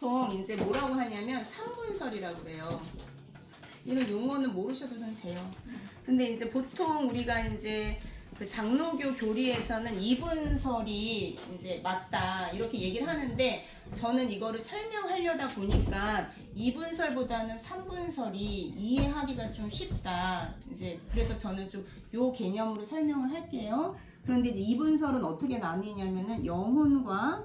보통 이제 뭐라고 하냐면 3분설이라고 그래요. 이런 용어는 모르셔도 돼요. 근데 이제 보통 우리가 이제 그 장로교 교리에서는 2분설이 이제 맞다 이렇게 얘기를 하는데, 저는 이거를 설명하려다 보니까 2분설보다는 3분설이 이해하기가 좀 쉽다. 이제 그래서 저는 좀 요 개념으로 설명을 할게요. 그런데 이제 2분설은 어떻게 나뉘냐면은 영혼과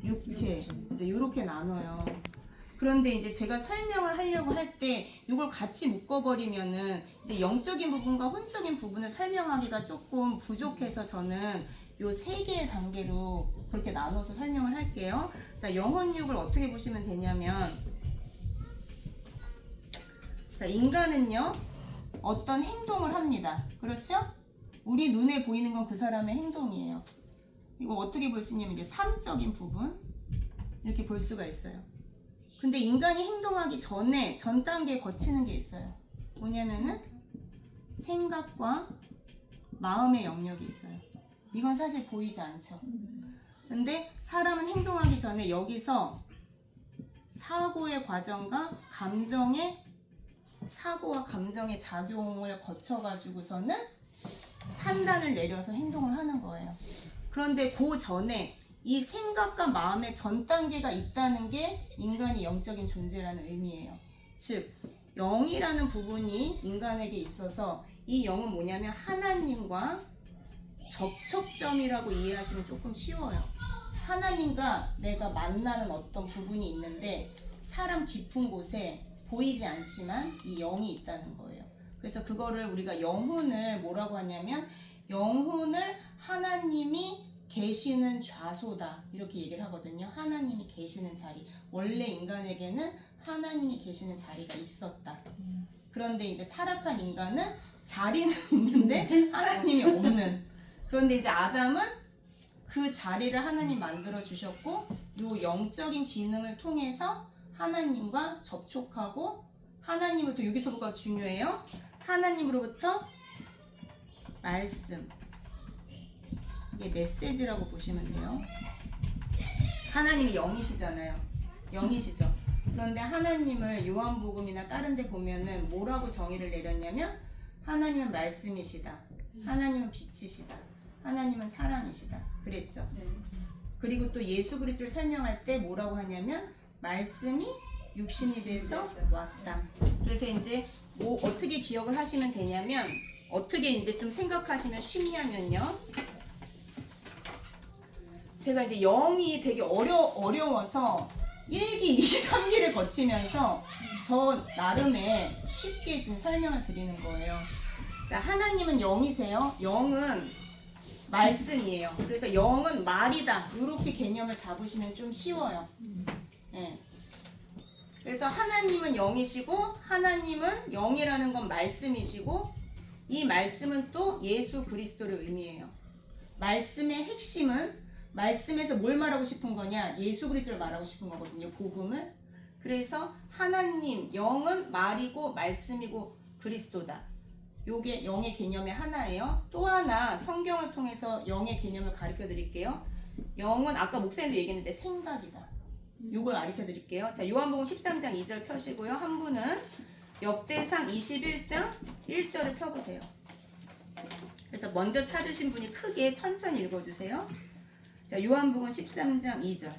육체 이제 이렇게 나눠요. 그런데 이제 제가 설명을 하려고 할 때 이걸 같이 묶어버리면은 이제 영적인 부분과 혼적인 부분을 설명하기가 조금 부족해서 저는 요 세 개의 단계로 그렇게 나눠서 설명을 할게요. 자, 영혼육을 어떻게 보시면 되냐면, 자, 인간은요 어떤 행동을 합니다. 그렇죠? 우리 눈에 보이는 건 그 사람의 행동이에요. 이거 어떻게 볼 수 있냐면 이제 삶적인 부분 이렇게 볼 수가 있어요. 근데 인간이 행동하기 전에 전 단계에 거치는 게 있어요. 뭐냐면은 생각과 마음의 영역이 있어요. 이건 사실 보이지 않죠. 근데 사람은 행동하기 전에 여기서 사고의 과정과 사고와 감정의 작용을 거쳐가지고서는 판단을 내려서 행동을 하는 거예요. 그런데 그 전에 이 생각과 마음의 전 단계가 있다는 게 인간이 영적인 존재라는 의미예요. 즉, 영이라는 부분이 인간에게 있어서 이 영은 뭐냐면 하나님과 접촉점이라고 이해하시면 조금 쉬워요. 하나님과 내가 만나는 어떤 부분이 있는데 사람 깊은 곳에 보이지 않지만 이 영이 있다는 거예요. 그래서 그거를 우리가 영혼을 뭐라고 하냐면, 영혼을 하나님이 계시는 좌소다 이렇게 얘기를 하거든요. 하나님이 계시는 자리. 원래 인간에게는 하나님이 계시는 자리가 있었다. 그런데 이제 타락한 인간은 자리는 있는데 하나님이 없는. 그런데 이제 아담은 그 자리를 하나님 만들어 주셨고, 요 영적인 기능을 통해서 하나님과 접촉하고, 하나님부터, 여기서부터가 중요해요. 하나님으로부터 말씀, 이게 메시지라고 보시면 돼요. 하나님이 영이시잖아요. 영이시죠. 그런데 하나님을 요한복음이나 다른 데 보면은 뭐라고 정의를 내렸냐면, 하나님은 말씀이시다, 하나님은 빛이시다, 하나님은 사랑이시다 그랬죠. 그리고 또 예수 그리스도를 설명할 때 뭐라고 하냐면, 말씀이 육신이 돼서 왔다. 그래서 이제 뭐 어떻게 기억을 하시면 되냐면, 어떻게 이제 좀 생각하시면 쉽냐면요, 제가 이제 영이 되게 어려워서 1기, 2기, 3기를 거치면서 저 나름의 쉽게 지금 설명을 드리는 거예요. 자, 하나님은 영이세요. 영은 말씀이에요. 그래서 영은 말이다 이렇게 개념을 잡으시면 좀 쉬워요. 네. 그래서 하나님은 영이시고, 하나님은 영이라는 건 말씀이시고, 이 말씀은 또 예수 그리스도를 의미해요. 말씀의 핵심은, 말씀에서 뭘 말하고 싶은 거냐? 예수 그리스도를 말하고 싶은 거거든요. 복음을. 그래서 하나님, 영은 말이고 말씀이고 그리스도다. 요게 영의 개념의 하나예요. 또 하나 성경을 통해서 영의 개념을 가르쳐 드릴게요. 영은 아까 목사님도 얘기했는데 생각이다. 요걸 가르쳐 드릴게요. 자, 요한복음 13장 2절 펴시고요. 한 분은 역대상 21장 1절을 펴보세요. 그래서 먼저 찾으신 분이 크게 천천히 읽어주세요. 자, 요한복음 13장 2절.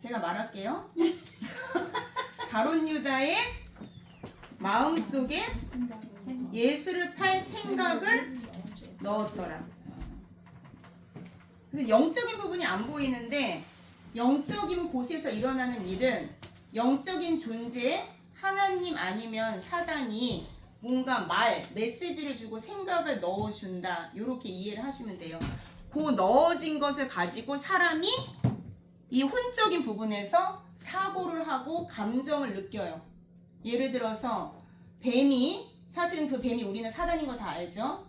제가 말할게요. 가룟 유다의 마음속에 예수를 팔 생각을 넣었더라. 그래서 영적인 부분이 안 보이는데, 영적인 곳에서 일어나는 일은 영적인 존재에 하나님 아니면 사단이 뭔가 메시지를 주고 생각을 넣어준다 이렇게 이해를 하시면 돼요. 그 넣어진 것을 가지고 사람이 이 혼적인 부분에서 사고를 하고 감정을 느껴요. 예를 들어서 뱀이, 사실은 그 뱀이 우리는 사단인 거 다 알죠.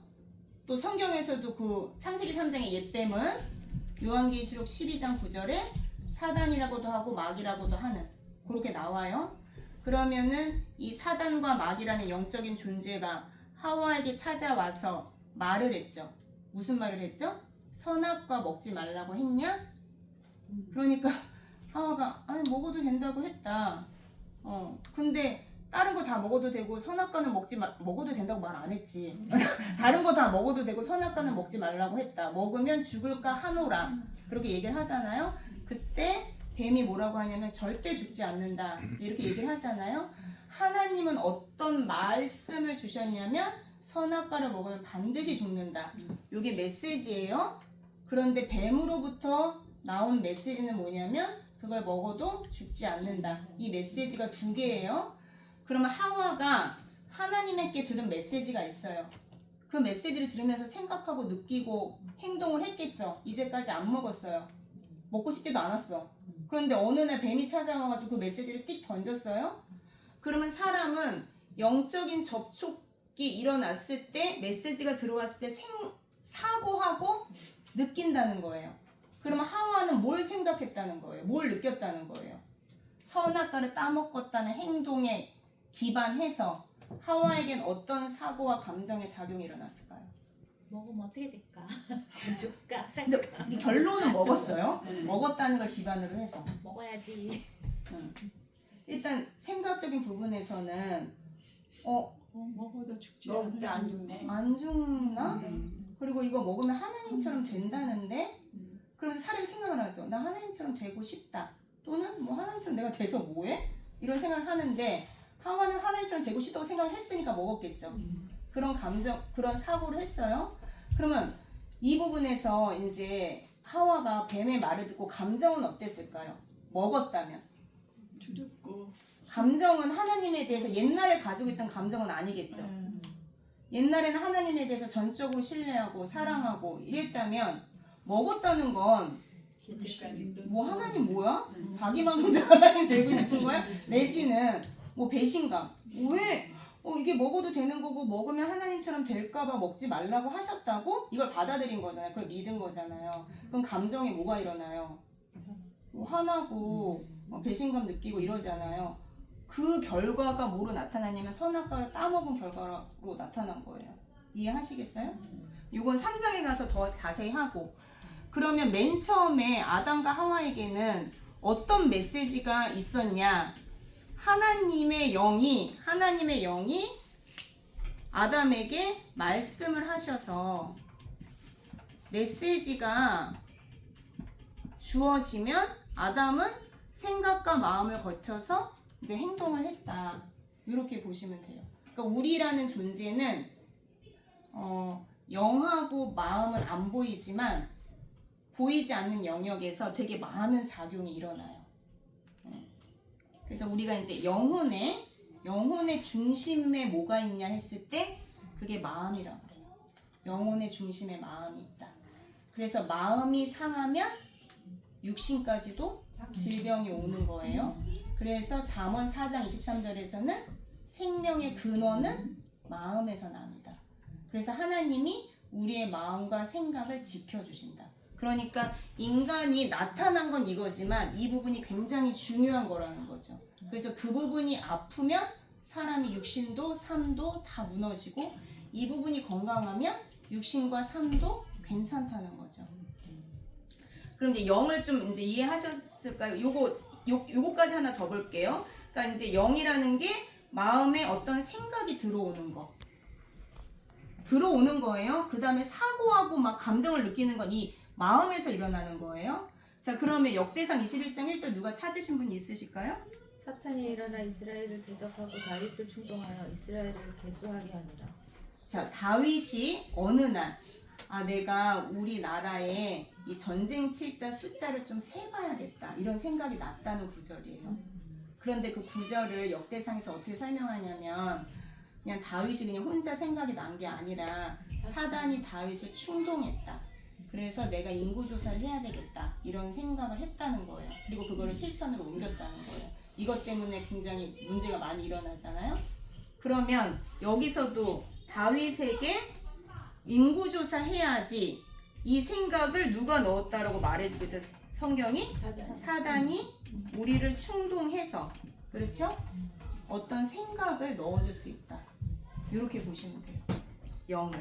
또 성경에서도 그 창세기 3장의 옛뱀은 요한계시록 12장 9절에 사단이라고도 하고 마귀라고도 하는, 그렇게 나와요. 그러면은 이 사단과 마귀라는 영적인 존재가 하와에게 찾아와서 말을 했죠. 무슨 말을 했죠? 선악과 먹지 말라고 했냐? 그러니까 하와가 아니 먹어도 된다고 했다. 근데 다른 거 다 먹어도 되고 선악과는 먹어도 된다고 말 안 했지. 다른 거 다 먹어도 되고 선악과는 먹지 말라고 했다. 먹으면 죽을까 하노라. 그렇게 얘기를 하잖아요. 그때 뱀이 뭐라고 하냐면 절대 죽지 않는다. 이렇게 얘기를 하잖아요. 하나님은 어떤 말씀을 주셨냐면 선악과를 먹으면 반드시 죽는다. 이게 메시지예요. 그런데 뱀으로부터 나온 메시지는 뭐냐면 그걸 먹어도 죽지 않는다. 이 메시지가 두 개예요. 그러면 하와가 하나님께 들은 메시지가 있어요. 그 메시지를 들으면서 생각하고 느끼고 행동을 했겠죠. 이제까지 안 먹었어요. 먹고 싶지도 않았어. 그런데 어느 날 뱀이 찾아와가지고 그 메시지를 띡 던졌어요. 그러면 사람은 영적인 접촉이 일어났을 때 메시지가 들어왔을 때 사고하고 느낀다는 거예요. 그러면 하와는 뭘 생각했다는 거예요? 뭘 느꼈다는 거예요? 선악과를 따먹었다는 행동에 기반해서 하와에겐 어떤 사고와 감정의 작용이 일어났을까요? 먹으면 어떻게 될까? 죽까 근데 살까? 이 결론은 먹었어요. 먹었다는 걸 기반으로 해서. 먹어야지. 일단 생각적인 부분에서는 먹어도 죽지 않는데 안 죽네. 안 죽나? 그리고 이거 먹으면 하나님처럼 된다는데? 그러면서 사람이 생각을 하죠. 나 하나님처럼 되고 싶다. 또는 뭐 하나님처럼 내가 돼서 뭐해? 이런 생각을 하는데 하와는 하나님처럼 되고 싶다고 생각을 했으니까 먹었겠죠. 그런 감정, 그런 사고를 했어요. 그러면 이 부분에서 이제 하와가 뱀의 말을 듣고 감정은 어땠을까요? 먹었다면. 두렵고 감정은 하나님에 대해서 옛날에 가지고 있던 감정은 아니겠죠. 옛날에는 하나님에 대해서 전적으로 신뢰하고 사랑하고 이랬다면 먹었다는 건 뭐 하나님 뭐야? 자기만 혼자 하나님 되고 싶은 거야? 내지는 뭐 배신감. 왜? 이게 먹어도 되는 거고 먹으면 하나님처럼 될까봐 먹지 말라고 하셨다고? 이걸 받아들인 거잖아요. 그걸 믿은 거잖아요. 그럼 감정에 뭐가 일어나요? 뭐 화나고 배신감 느끼고 이러잖아요. 그 결과가 뭐로 나타나냐면 선악과를 따먹은 결과로 나타난 거예요. 이해하시겠어요? 이건 3장에 가서 더 자세히 하고. 그러면 맨 처음에 아담과 하와에게는 어떤 메시지가 있었냐? 하나님의 영이 아담에게 말씀을 하셔서 메시지가 주어지면 아담은 생각과 마음을 거쳐서 이제 행동을 했다. 이렇게 보시면 돼요. 그러니까 우리라는 존재는 영하고 마음은 안 보이지만 보이지 않는 영역에서 되게 많은 작용이 일어나요. 그래서 우리가 이제 영혼의 중심에 뭐가 있냐 했을 때 그게 마음이라고 그래요. 영혼의 중심에 마음이 있다. 그래서 마음이 상하면 육신까지도 질병이 오는 거예요. 그래서 잠언 4장 23절에서는 생명의 근원은 마음에서 납니다. 그래서 하나님이 우리의 마음과 생각을 지켜주신다. 그러니까 인간이 나타난 건 이거지만 이 부분이 굉장히 중요한 거라는 거죠. 그래서 그 부분이 아프면 사람이 육신도 삶도 다 무너지고 이 부분이 건강하면 육신과 삶도 괜찮다는 거죠. 그럼 이제 영을 좀 이제 이해하셨을까요? 요거까지 하나 더 볼게요. 그러니까 이제 영이라는 게 마음에 어떤 생각이 들어오는 거예요. 그 다음에 사고하고 막 감정을 느끼는 건 이 마음에서 일어나는 거예요. 자, 그러면 역대상 21장 1절 누가 찾으신 분 있으실까요? 사탄이 일어나 이스라엘을 대적하고 다윗을 충동하여 이스라엘을 계수하게 하니라. 자, 다윗이 어느 날 내가 우리나라에 이 전쟁 칠자 숫자를 좀 세봐야겠다 이런 생각이 났다는 구절이에요. 그런데 그 구절을 역대상에서 어떻게 설명하냐면 그냥 다윗이 그냥 혼자 생각이 난 게 아니라 사단이 다윗을 충동했다. 그래서 내가 인구조사를 해야 되겠다 이런 생각을 했다는 거예요. 그리고 그거를 실천으로 옮겼다는 거예요. 이것 때문에 굉장히 문제가 많이 일어나잖아요. 그러면 여기서도 다윗에게 인구조사 해야지 이 생각을 누가 넣었다라고 말해주고 있어요. 성경이 사단이 우리를 충동해서 그렇죠? 어떤 생각을 넣어줄 수 있다. 이렇게 보시면 돼요. 영을.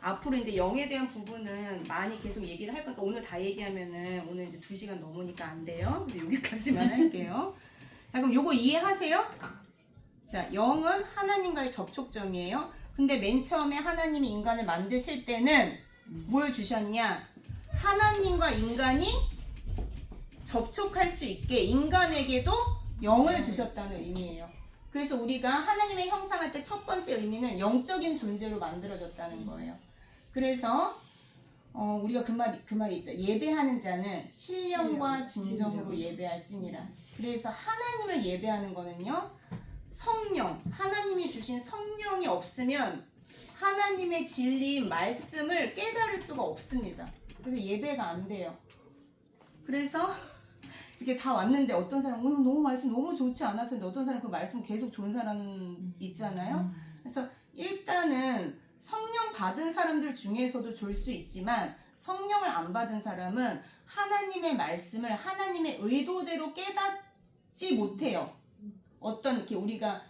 앞으로 이제 영에 대한 부분은 많이 계속 얘기를 할 거니까 오늘 다 얘기하면은 오늘 이제 2시간 넘으니까 안 돼요. 그래서 여기까지만 할게요. 자, 그럼 요거 이해하세요? 자, 영은 하나님과의 접촉점이에요. 근데 맨 처음에 하나님이 인간을 만드실 때는 뭘 주셨냐? 하나님과 인간이 접촉할 수 있게 인간에게도 영을 주셨다는 의미예요. 그래서 우리가 하나님의 형상할 때 첫 번째 의미는 영적인 존재로 만들어졌다는 거예요. 그래서 우리가 그 말이 있죠. 예배하는 자는 신령과 진정으로 예배할지니라. 그래서 하나님을 예배하는 거는요, 성령, 하나님이 주신 성령이 없으면 하나님의 진리인 말씀을 깨달을 수가 없습니다. 그래서 예배가 안 돼요. 그래서 이렇게 다 왔는데 어떤 사람 오늘 너무 말씀 너무 좋지 않았는데 어떤 사람 그 말씀 계속 좋은 사람 있잖아요. 그래서 일단은 성령 받은 사람들 중에서도 좋을 수 있지만 성령을 안 받은 사람은 하나님의 말씀을 하나님의 의도대로 깨닫지 못해요. 어떤 이렇게 우리가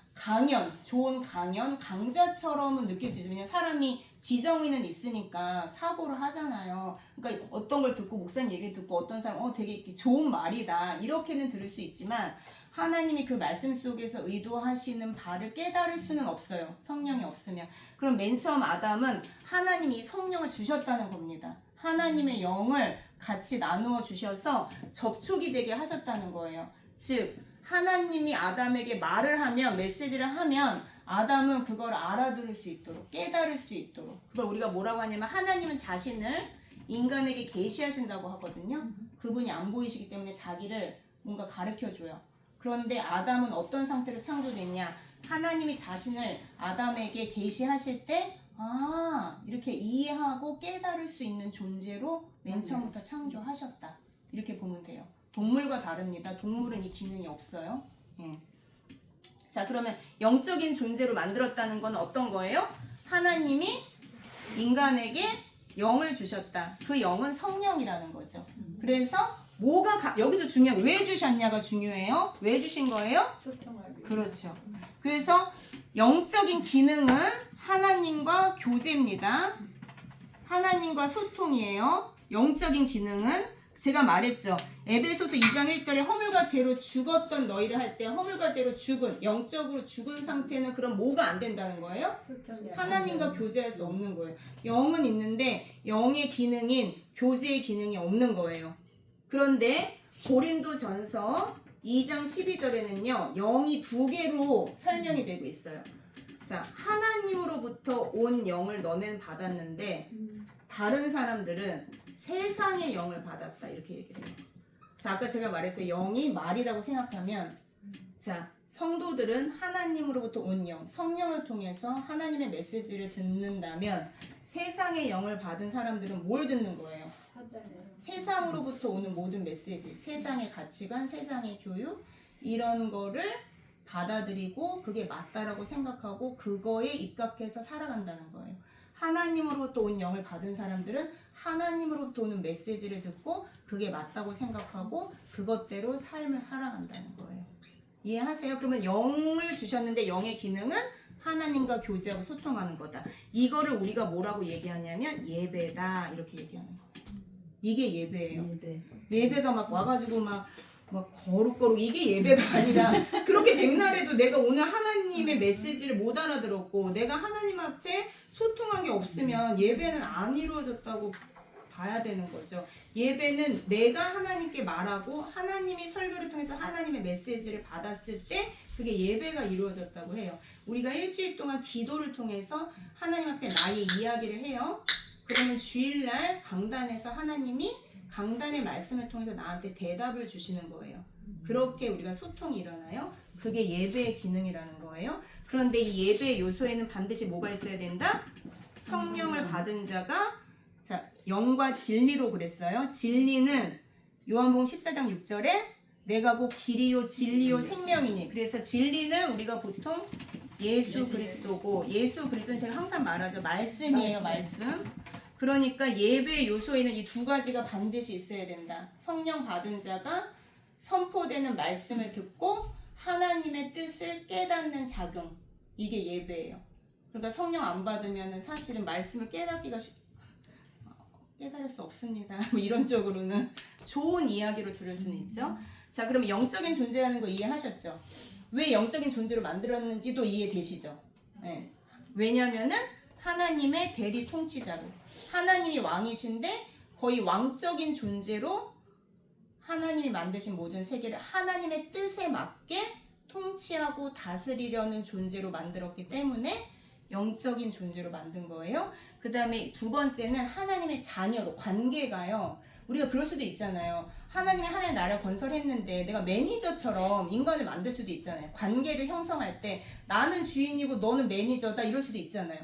좋은 강자처럼은 느낄 수 있어요. 왜냐면 사람이 지정의는 있으니까 사고를 하잖아요. 그러니까 어떤 걸 듣고 목사님 얘기 듣고 어떤 사람 되게 좋은 말이다 이렇게는 들을 수 있지만 하나님이 그 말씀 속에서 의도하시는 바를 깨달을 수는 없어요. 성령이 없으면. 그럼 맨 처음 아담은 하나님이 성령을 주셨다는 겁니다. 하나님의 영을 같이 나누어 주셔서 접촉이 되게 하셨다는 거예요. 즉 하나님이 아담에게 말을 하면 메시지를 하면 아담은 그걸 알아들을 수 있도록 깨달을 수 있도록 그걸 우리가 뭐라고 하냐면 하나님은 자신을 인간에게 계시하신다고 하거든요. 그분이 안 보이시기 때문에 자기를 뭔가 가르쳐줘요. 그런데 아담은 어떤 상태로 창조됐냐? 하나님이 자신을 아담에게 계시하실 때 이렇게 이해하고 깨달을 수 있는 존재로 맨 처음부터 창조하셨다. 이렇게 보면 돼요. 동물과 다릅니다. 동물은 이 기능이 없어요. 예. 자, 그러면 영적인 존재로 만들었다는 건 어떤 거예요? 하나님이 인간에게 영을 주셨다. 그 영은 성령이라는 거죠. 그래서 여기서 중요한 왜 주셨냐가 중요해요. 왜 주신 거예요? 소통하기. 그렇죠. 그래서 영적인 기능은 하나님과 교제입니다. 하나님과 소통이에요. 영적인 기능은 제가 말했죠. 에베소서 2장 1절에 허물과 죄로 죽었던 너희를 할 때 허물과 죄로 영적으로 죽은 상태는 그럼 뭐가 안 된다는 거예요? 하나님과 교제할 수 없는 거예요. 영은 있는데 영의 기능인 교제의 기능이 없는 거예요. 그런데 고린도전서 2장 12절에는요. 영이 2개로 설명이 되고 있어요. 자, 하나님으로부터 온 영을 너는 받았는데 다른 사람들은 세상의 영을 받았다 이렇게 얘기를 해요. 자, 아까 제가 말했어요. 영이 말이라고 생각하면 자, 성도들은 하나님으로부터 온 영, 성령을 통해서 하나님의 메시지를 듣는다면 세상의 영을 받은 사람들은 뭘 듣는 거예요? 세상으로부터 오는 모든 메시지, 세상의 가치관, 세상의 교육 이런 거를 받아들이고 그게 맞다라고 생각하고 그거에 입각해서 살아간다는 거예요. 하나님으로부터 온 영을 받은 사람들은 하나님으로부터 오는 메시지를 듣고 그게 맞다고 생각하고 그것대로 삶을 살아간다는 거예요. 이해하세요? 그러면 영을 주셨는데 영의 기능은 하나님과 교제하고 소통하는 거다. 이거를 우리가 뭐라고 얘기하냐면 예배다 이렇게 얘기하는 거예요. 이게 예배예요. 예배가 막 와가지고 막 거룩거룩 이게 예배가 아니라 그렇게 백날해도 내가 오늘 하나님의 메시지를 못 알아들었고 내가 하나님 앞에 소통한 게 없으면 예배는 안 이루어졌다고 봐야 되는 거죠. 예배는 내가 하나님께 말하고 하나님이 설교를 통해서 하나님의 메시지를 받았을 때 그게 예배가 이루어졌다고 해요. 우리가 일주일 동안 기도를 통해서 하나님 앞에 나의 이야기를 해요. 그러면 주일날 강단에서 하나님이 강단의 말씀을 통해서 나한테 대답을 주시는 거예요. 그렇게 우리가 소통이 일어나요. 그게 예배의 기능이라는 거예요. 그런데 이 예배의 요소에는 반드시 뭐가 있어야 된다? 성령을 받은 자가 영과 진리로 그랬어요. 진리는 요한복음 14장 6절에 내가 곧 길이요 진리요 생명이니. 그래서 진리는 우리가 보통 예수 그리스도고 예수 그리스도는 제가 항상 말하죠. 말씀이에요. 말씀. 그러니까 예배의 요소에는 이 2가지가 반드시 있어야 된다. 성령 받은 자가 선포되는 말씀을 듣고 하나님의 뜻을 깨닫는 작용. 이게 예배예요. 그러니까 성령 안 받으면 사실은 말씀을 깨달을 수 없습니다. 뭐 이런 쪽으로는 좋은 이야기로 들을 수는 있죠. 자, 그럼 영적인 존재라는 거 이해하셨죠? 왜 영적인 존재로 만들었는지도 이해되시죠? 네. 왜냐면은 하나님의 대리 통치자로, 하나님이 왕이신데 거의 왕적인 존재로 하나님이 만드신 모든 세계를 하나님의 뜻에 맞게 통치하고 다스리려는 존재로 만들었기 때문에 영적인 존재로 만든 거예요. 그 다음에 두 번째는 하나님의 자녀로, 관계가요. 우리가 그럴 수도 있잖아요. 하나님이 하나의 나라를 건설했는데 내가 매니저처럼 인간을 만들 수도 있잖아요. 관계를 형성할 때 나는 주인이고 너는 매니저다 이럴 수도 있잖아요.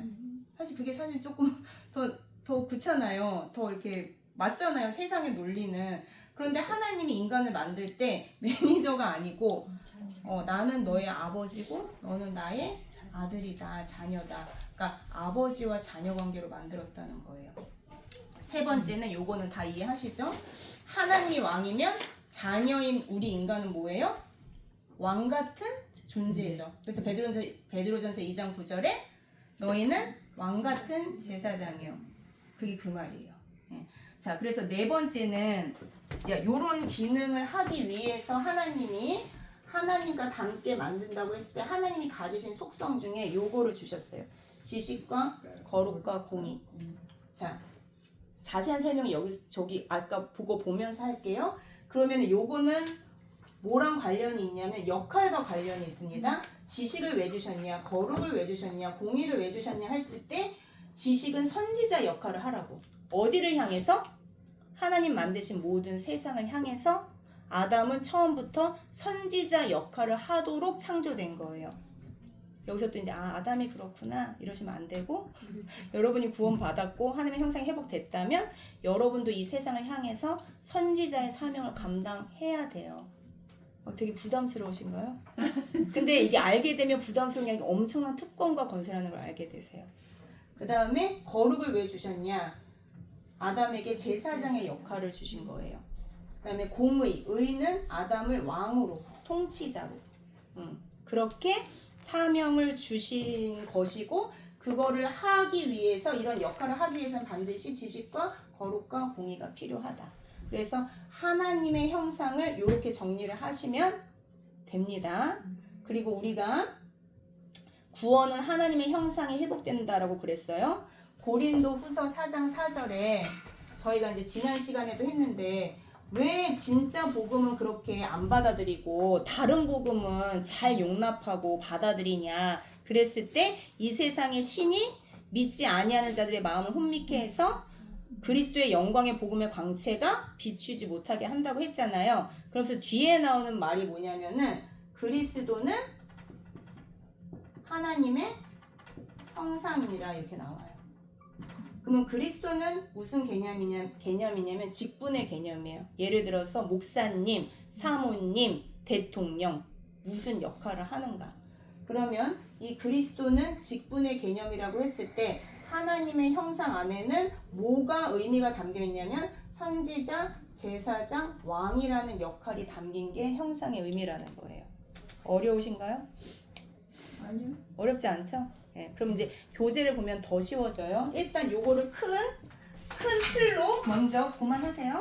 사실 그게 사실 조금 더 그렇잖아요. 더 이렇게 맞잖아요. 세상의 논리는. 그런데 하나님이 인간을 만들 때 매니저가 아니고 나는 너의 아버지고 너는 나의 아들이다, 자녀다. 그러니까 아버지와 자녀 관계로 만들었다는 거예요. 세 번째는 요거는 다 이해하시죠? 하나님이 왕이면 자녀인 우리 인간은 뭐예요? 왕 같은 존재죠. 그래서 베드로전서 2장 9절에 너희는 왕 같은 제사장이요. 그게 그 말이에요. 예. 자, 그래서 네 번째는 요런 기능을 하기 위해서 하나님이 하나님과 닮게 만든다고 했을 때 하나님이 가지신 속성 중에 요거를 주셨어요. 지식과 거룩과 공의. 자, 자세한 설명은 저기 아까 보고 보면서 할게요. 그러면 요거는 뭐랑 관련이 있냐면 역할과 관련이 있습니다. 지식을 왜 주셨냐, 거룩을 왜 주셨냐, 공의를 왜 주셨냐 했을 때 지식은 선지자 역할을 하라고. 어디를 향해서? 하나님 만드신 모든 세상을 향해서 아담은 처음부터 선지자 역할을 하도록 창조된 거예요. 여기서 또 이제 아담이 그렇구나 이러시면 안 되고 여러분이 구원받았고 하나님의 형상이 회복됐다면 여러분도 이 세상을 향해서 선지자의 사명을 감당해야 돼요. 되게 부담스러우신가요? 근데 이게 알게 되면 부담스러운 게 아니라 엄청난 특권과 권세라는 걸 알게 되세요. 그 다음에 거룩을 왜 주셨냐? 아담에게 제사장의 역할을 주신 거예요. 그 다음에 공의, 의는 아담을 왕으로, 통치자로 그렇게 사명을 주신 것이고 그거를 하기 위해서 이런 역할을 하기 위해서는 반드시 지식과 거룩과 공의가 필요하다. 그래서 하나님의 형상을 이렇게 정리를 하시면 됩니다. 그리고 우리가 구원은 하나님의 형상이 회복된다라고 그랬어요. 고린도 후서 4장 4절에 저희가 이제 지난 시간에도 했는데 왜 진짜 복음은 그렇게 안 받아들이고 다른 복음은 잘 용납하고 받아들이냐 그랬을 때 이 세상의 신이 믿지 아니하는 자들의 마음을 혼미케 해서 그리스도의 영광의 복음의 광채가 비추지 못하게 한다고 했잖아요. 그러면서 뒤에 나오는 말이 뭐냐면은 그리스도는 하나님의 형상이라 이렇게 나와요. 그러면 그리스도는 무슨 개념이냐면 직분의 개념이에요. 예를 들어서 목사님, 사모님, 대통령 무슨 역할을 하는가. 그러면 이 그리스도는 직분의 개념이라고 했을 때 하나님의 형상 안에는 뭐가 의미가 담겨 있냐면 선지자, 제사장, 왕이라는 역할이 담긴 게 형상의 의미라는 거예요. 어려우신가요? 아니요. 어렵지 않죠? 네, 그럼 이제 교재를 보면 더 쉬워져요. 일단 요거를 큰 틀로 먼저 그만하세요.